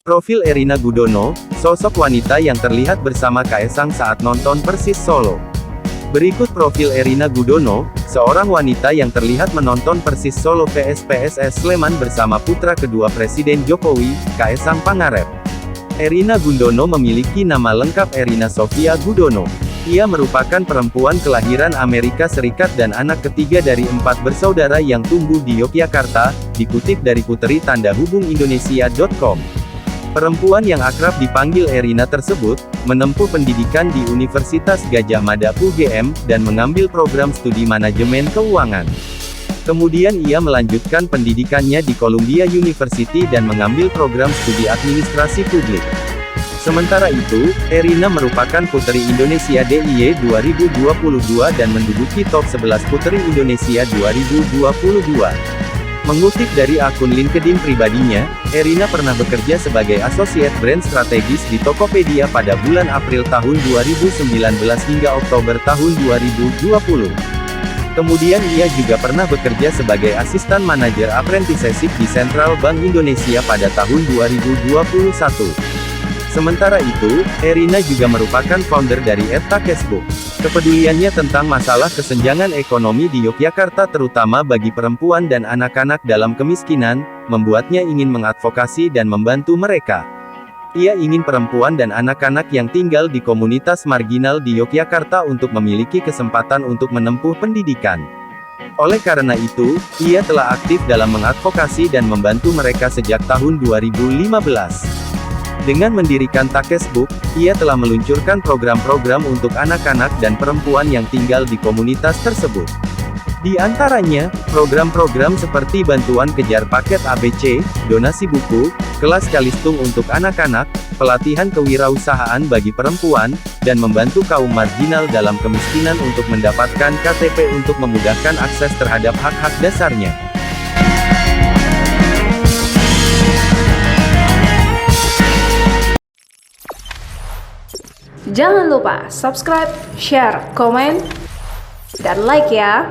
Profil Erina Gudono, sosok wanita yang terlihat bersama Kaesang saat nonton Persis Solo. Berikut profil Erina Gudono, seorang wanita yang terlihat menonton Persis Solo vs PSS Sleman bersama putra kedua Presiden Jokowi, Kaesang Pangarep. Erina Gudono memiliki nama lengkap Erina Sofia Gudono. Ia merupakan perempuan kelahiran Amerika Serikat dan anak ketiga dari 4 bersaudara yang tumbuh di Yogyakarta, dikutip dari puteritandahubungindonesia.com. Perempuan yang akrab dipanggil Erina tersebut, menempuh pendidikan di Universitas Gadjah Mada UGM, dan mengambil program studi manajemen keuangan. Kemudian ia melanjutkan pendidikannya di Columbia University dan mengambil program studi administrasi publik. Sementara itu, Erina merupakan Puteri Indonesia DIY 2022 dan menduduki top 11 Puteri Indonesia 2022. Mengutip dari akun LinkedIn pribadinya, Erina pernah bekerja sebagai Associate Brand Strategis di Tokopedia pada bulan April tahun 2019 hingga Oktober tahun 2020. Kemudian ia juga pernah bekerja sebagai Asisten Manajer Apprenticeship di Central Bank Indonesia pada tahun 2021. Sementara itu, Erina juga merupakan founder dari @takesbook. Kepeduliannya tentang masalah kesenjangan ekonomi di Yogyakarta terutama bagi perempuan dan anak-anak dalam kemiskinan, membuatnya ingin mengadvokasi dan membantu mereka. Ia ingin perempuan dan anak-anak yang tinggal di komunitas marginal di Yogyakarta untuk memiliki kesempatan untuk menempuh pendidikan. Oleh karena itu, ia telah aktif dalam mengadvokasi dan membantu mereka sejak tahun 2015. Dengan mendirikan Takesbook, ia telah meluncurkan program-program untuk anak-anak dan perempuan yang tinggal di komunitas tersebut. Di antaranya, program-program seperti bantuan kejar paket ABC, donasi buku, kelas Kalistung untuk anak-anak, pelatihan kewirausahaan bagi perempuan, dan membantu kaum marginal dalam kemiskinan untuk mendapatkan KTP untuk memudahkan akses terhadap hak-hak dasarnya. Jangan lupa subscribe, share, komen, dan like ya.